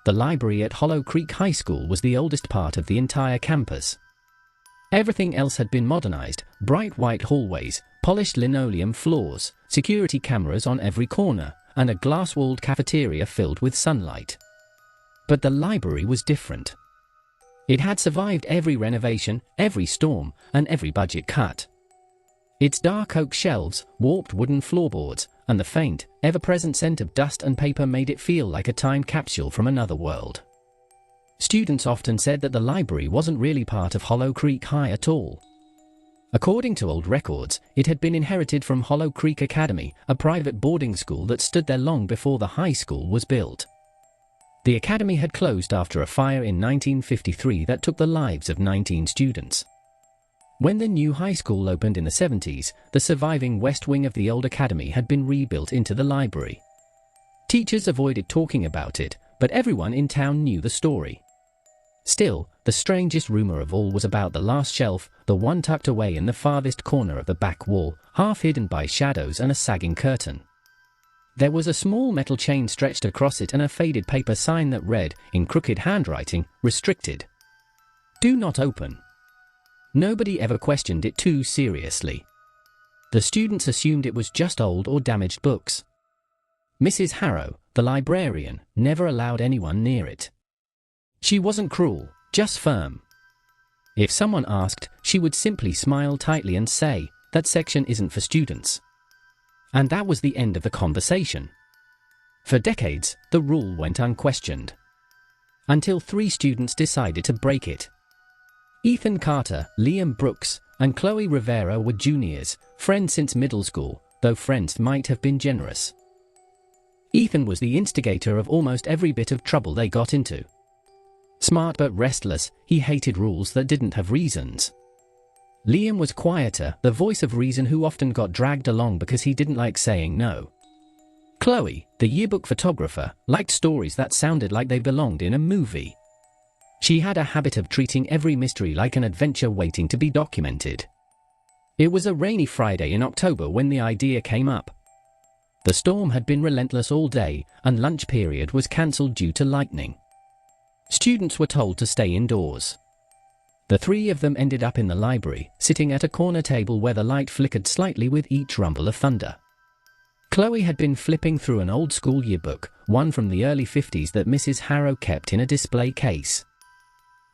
The library at Hollow Creek High School was the oldest part of the entire campus. Everything else had been modernized: bright white hallways, polished linoleum floors, security cameras on every corner, and a glass-walled cafeteria filled with sunlight. But the library was different. It had survived every renovation, every storm, and every budget cut. Its dark oak shelves, warped wooden floorboards, and the faint, ever-present scent of dust and paper made it feel like a time capsule from another world. Students often said that the library wasn't really part of Hollow Creek High at all. According to old records, it had been inherited from Hollow Creek Academy, a private boarding school that stood there long before the high school was built. The academy had closed after a fire in 1953 that took the lives of 19 students. When the new high school opened in the 70s, the surviving west wing of the old academy had been rebuilt into the library. Teachers avoided talking about it, but everyone in town knew the story. Still, the strangest rumor of all was about the last shelf, the one tucked away in the farthest corner of the back wall, half hidden by shadows and a sagging curtain. There was a small metal chain stretched across it and a faded paper sign that read, in crooked handwriting, "Restricted. Do not open." Nobody ever questioned it too seriously. The students assumed it was just old or damaged books. Mrs. Harrow, the librarian, never allowed anyone near it. She wasn't cruel, just firm. If someone asked, she would simply smile tightly and say, "That section isn't for students." And that was the end of the conversation. For decades, the rule went unquestioned. Until 3 students decided to break it. Ethan Carter, Liam Brooks, and Chloe Rivera were juniors, friends since middle school, though friends might have been generous. Ethan was the instigator of almost every bit of trouble they got into. Smart but restless, he hated rules that didn't have reasons. Liam was quieter, the voice of reason who often got dragged along because he didn't like saying no. Chloe, the yearbook photographer, liked stories that sounded like they belonged in a movie. She had a habit of treating every mystery like an adventure waiting to be documented. It was a rainy Friday in October when the idea came up. The storm had been relentless all day, and lunch period was cancelled due to lightning. Students were told to stay indoors. The 3 of them ended up in the library, sitting at a corner table where the light flickered slightly with each rumble of thunder. Chloe had been flipping through an old school yearbook, one from the early 50s that Mrs. Harrow kept in a display case.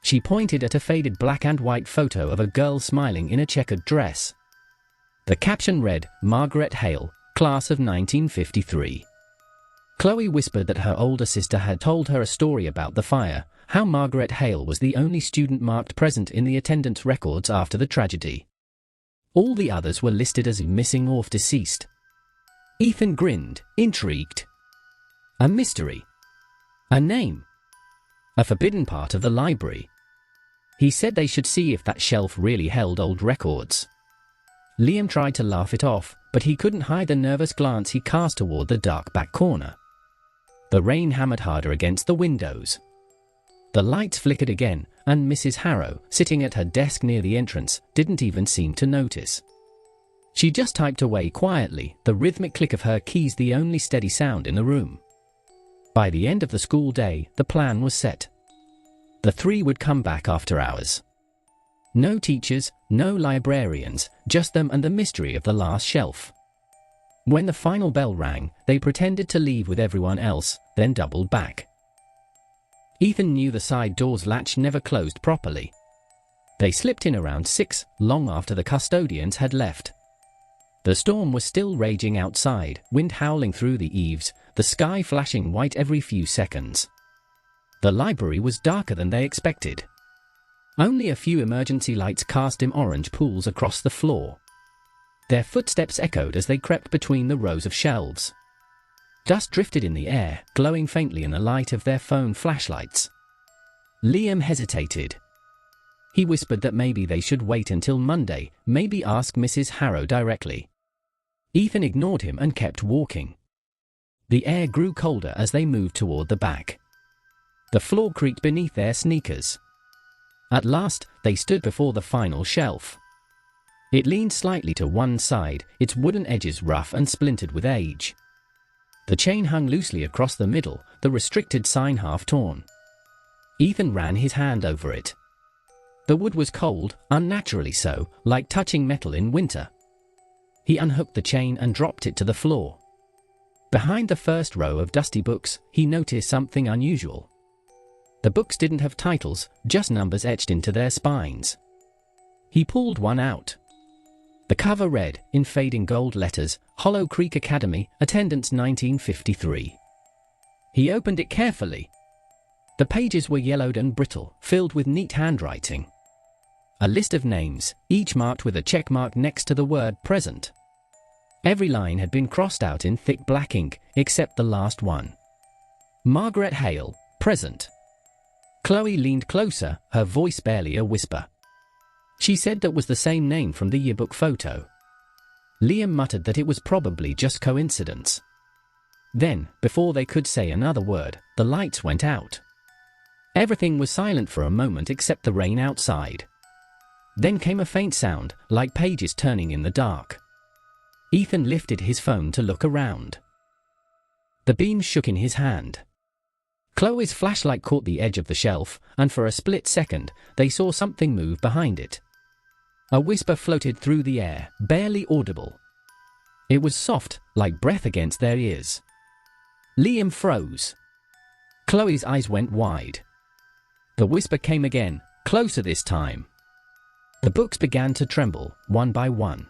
She pointed at a faded black and white photo of a girl smiling in a checkered dress. The caption read, "Margaret Hale, Class of 1953. Chloe whispered that her older sister had told her a story about the fire, how Margaret Hale was the only student marked present in the attendance records after the tragedy. All the others were listed as missing or deceased. Ethan grinned, intrigued. A mystery. A name. A forbidden part of the library. He said they should see if that shelf really held old records. Liam tried to laugh it off, but he couldn't hide the nervous glance he cast toward the dark back corner. The rain hammered harder against the windows. The lights flickered again, and Mrs. Harrow, sitting at her desk near the entrance, didn't even seem to notice. She just typed away quietly, the rhythmic click of her keys the only steady sound in the room. By the end of the school day, the plan was set. The 3 would come back after hours. No teachers, no librarians, just them and the mystery of the last shelf. When the final bell rang, they pretended to leave with everyone else, then doubled back. Ethan knew the side door's latch never closed properly. They slipped in around 6, long after the custodians had left. The storm was still raging outside, wind howling through the eaves, the sky flashing white every few seconds. The library was darker than they expected. Only a few emergency lights cast dim orange pools across the floor. Their footsteps echoed as they crept between the rows of shelves. Dust drifted in the air, glowing faintly in the light of their phone flashlights. Liam hesitated. He whispered that maybe they should wait until Monday, maybe ask Mrs. Harrow directly. Ethan ignored him and kept walking. The air grew colder as they moved toward the back. The floor creaked beneath their sneakers. At last, they stood before the final shelf. It leaned slightly to one side, its wooden edges rough and splintered with age. The chain hung loosely across the middle, the restricted sign half torn. Ethan ran his hand over it. The wood was cold, unnaturally so, like touching metal in winter. He unhooked the chain and dropped it to the floor. Behind the first row of dusty books, he noticed something unusual. The books didn't have titles, just numbers etched into their spines. He pulled one out. The cover read, in fading gold letters, Hollow Creek Academy, Attendance 1953. He opened it carefully. The pages were yellowed and brittle, filled with neat handwriting. A list of names, each marked with a check mark next to the word present. Every line had been crossed out in thick black ink, except the last one. Margaret Hale, present. Chloe leaned closer, her voice barely a whisper. She said that was the same name from the yearbook photo. Liam muttered that it was probably just coincidence. Then, before they could say another word, the lights went out. Everything was silent for a moment except the rain outside. Then came a faint sound, like pages turning in the dark. Ethan lifted his phone to look around. The beam shook in his hand. Chloe's flashlight caught the edge of the shelf, and for a split second, they saw something move behind it. A whisper floated through the air, barely audible. It was soft, like breath against their ears. Liam froze. Chloe's eyes went wide. The whisper came again, closer this time. The books began to tremble, one by one.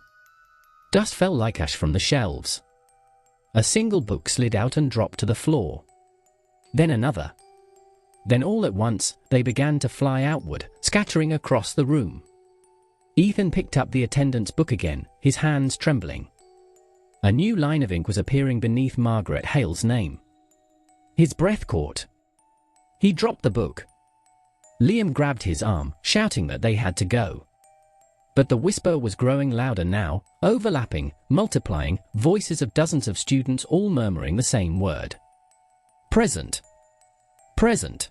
Dust fell like ash from the shelves. A single book slid out and dropped to the floor. Then another. Then all at once, they began to fly outward, scattering across the room. Ethan picked up the attendance book again, his hands trembling. A new line of ink was appearing beneath Margaret Hale's name. His breath caught. He dropped the book. Liam grabbed his arm, shouting that they had to go. But the whisper was growing louder now, overlapping, multiplying, voices of dozens of students all murmuring the same word. Present. Present.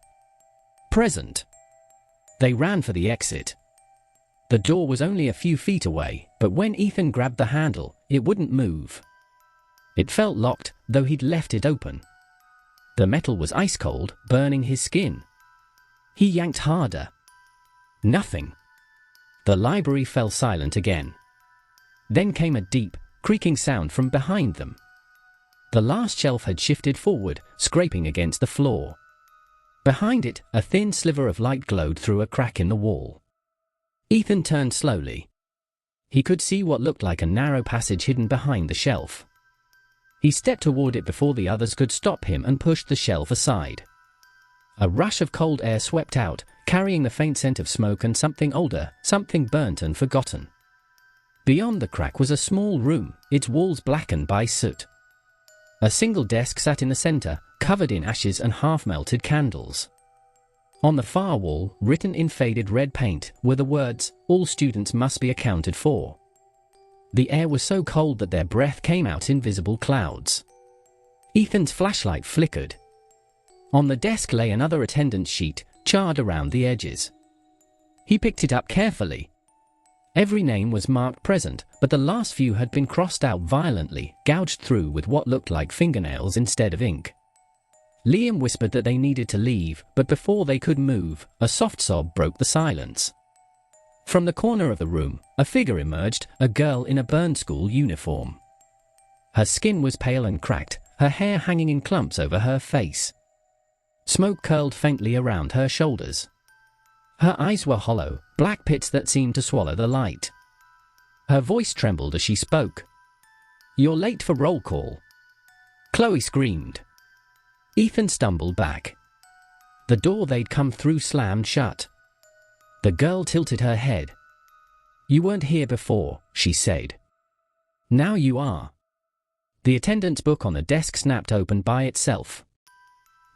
Present. They ran for the exit. The door was only a few feet away, but when Ethan grabbed the handle, it wouldn't move. It felt locked, though he'd left it open. The metal was ice cold, burning his skin. He yanked harder. Nothing. The library fell silent again. Then came a deep, creaking sound from behind them. The last shelf had shifted forward, scraping against the floor. Behind it, a thin sliver of light glowed through a crack in the wall. Ethan turned slowly. He could see what looked like a narrow passage hidden behind the shelf. He stepped toward it before the others could stop him and pushed the shelf aside. A rush of cold air swept out, carrying the faint scent of smoke and something older, something burnt and forgotten. Beyond the crack was a small room, its walls blackened by soot. A single desk sat in the center, covered in ashes and half-melted candles. On the far wall, written in faded red paint, were the words, "All students must be accounted for." The air was so cold that their breath came out in visible clouds. Ethan's flashlight flickered. On the desk lay another attendance sheet, charred around the edges. He picked it up carefully. Every name was marked present, but the last few had been crossed out violently, gouged through with what looked like fingernails instead of ink. Liam whispered that they needed to leave, but before they could move, a soft sob broke the silence. From the corner of the room, a figure emerged, a girl in a burned school uniform. Her skin was pale and cracked, her hair hanging in clumps over her face. Smoke curled faintly around her shoulders. Her eyes were hollow, black pits that seemed to swallow the light. Her voice trembled as she spoke. "You're late for roll call." Chloe screamed. Ethan stumbled back. The door they'd come through slammed shut. The girl tilted her head. "You weren't here before," she said. "Now you are." The attendance book on the desk snapped open by itself.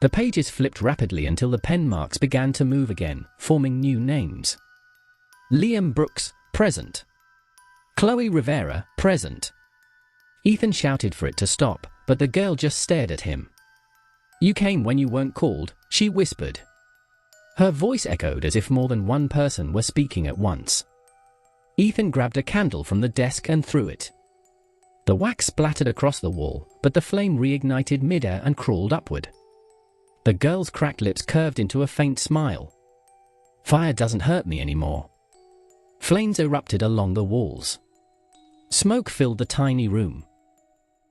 The pages flipped rapidly until the pen marks began to move again, forming new names. Liam Brooks, present. Chloe Rivera, present. Ethan shouted for it to stop, but the girl just stared at him. "You came when you weren't called," she whispered. Her voice echoed as if more than one person were speaking at once. Ethan grabbed a candle from the desk and threw it. The wax splattered across the wall, but the flame reignited midair and crawled upward. The girl's cracked lips curved into a faint smile. Fire doesn't hurt me anymore. Flames erupted along the walls. Smoke filled the tiny room.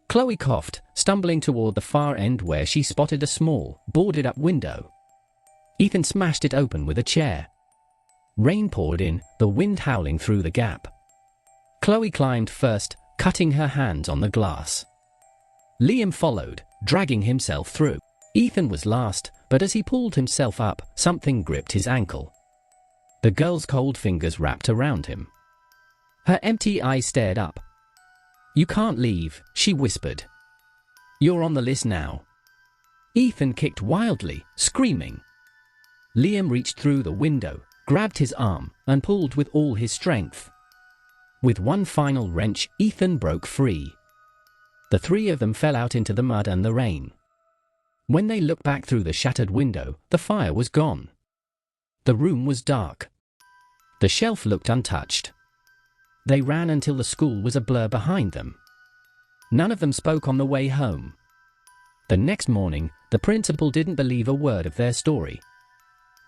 Chloe coughed, stumbling toward the far end where she spotted a small, boarded-up window. Ethan smashed it open with a chair. Rain poured in, the wind howling through the gap. Chloe climbed first, cutting her hands on the glass. Liam followed, dragging himself through. Ethan was last, but as he pulled himself up, something gripped his ankle. The girl's cold fingers wrapped around him. Her empty eyes stared up. "You can't leave," she whispered. "You're on the list now." Ethan kicked wildly, screaming. Liam reached through the window, grabbed his arm, and pulled with all his strength. With one final wrench, Ethan broke free. The three of them fell out into the mud and the rain. When they looked back through the shattered window, the fire was gone. The room was dark. The shelf looked untouched. They ran until the school was a blur behind them. None of them spoke on the way home. The next morning, the principal didn't believe a word of their story.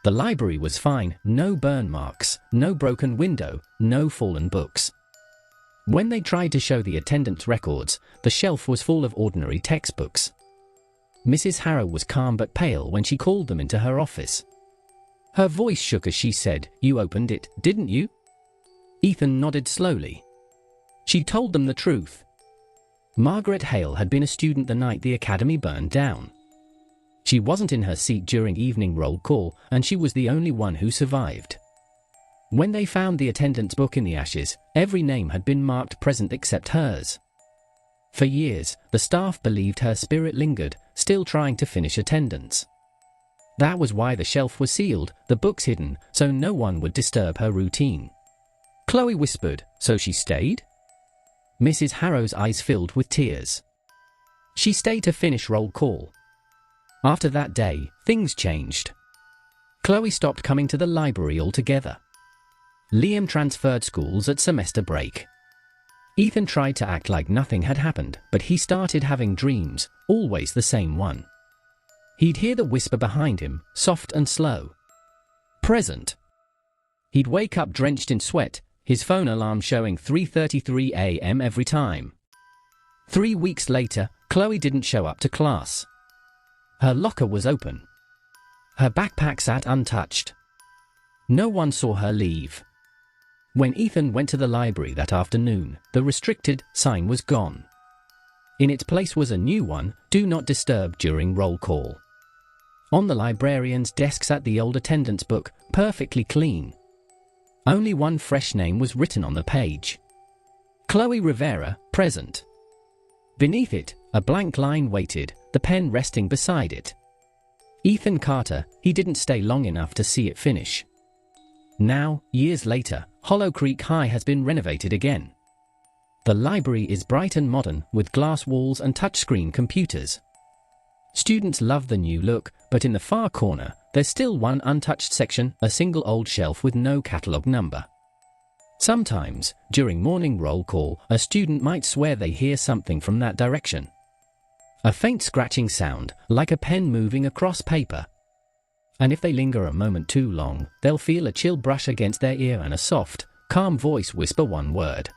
The library was fine, no burn marks, no broken window, no fallen books. When they tried to show the attendance records, the shelf was full of ordinary textbooks. Mrs. Harrow was calm but pale when she called them into her office. Her voice shook as she said, "You opened it, didn't you?" Ethan nodded slowly. She told them the truth. Margaret Hale had been a student the night the academy burned down. She wasn't in her seat during evening roll call, and she was the only one who survived. When they found the attendance book in the ashes, every name had been marked present except hers. For years, the staff believed her spirit lingered, still trying to finish attendance. That was why the shelf was sealed, the books hidden, so no one would disturb her routine. Chloe whispered, "So she stayed?" Mrs. Harrow's eyes filled with tears. She stayed to finish roll call. After that day, things changed. Chloe stopped coming to the library altogether. Liam transferred schools at semester break. Ethan tried to act like nothing had happened, but he started having dreams, always the same one. He'd hear the whisper behind him, soft and slow. "Present." He'd wake up drenched in sweat, his phone alarm showing 3:33 a.m. every time. 3 weeks later, Chloe didn't show up to class. Her locker was open. Her backpack sat untouched. No one saw her leave. When Ethan went to the library that afternoon, the restricted sign was gone. In its place was a new one, "Do not disturb during roll call." On the librarian's desk sat the old attendance book, perfectly clean. Only one fresh name was written on the page. Chloe Rivera, present. Beneath it, a blank line waited, the pen resting beside it. Ethan Carter, he didn't stay long enough to see it finish. Now, years later, Hollow Creek High has been renovated again. The library is bright and modern, with glass walls and touchscreen computers. Students love the new look, but in the far corner, there's still one untouched section, a single old shelf with no catalog number. Sometimes, during morning roll call, a student might swear they hear something from that direction. A faint scratching sound, like a pen moving across paper. And if they linger a moment too long, they'll feel a chill brush against their ear and a soft, calm voice whisper one word.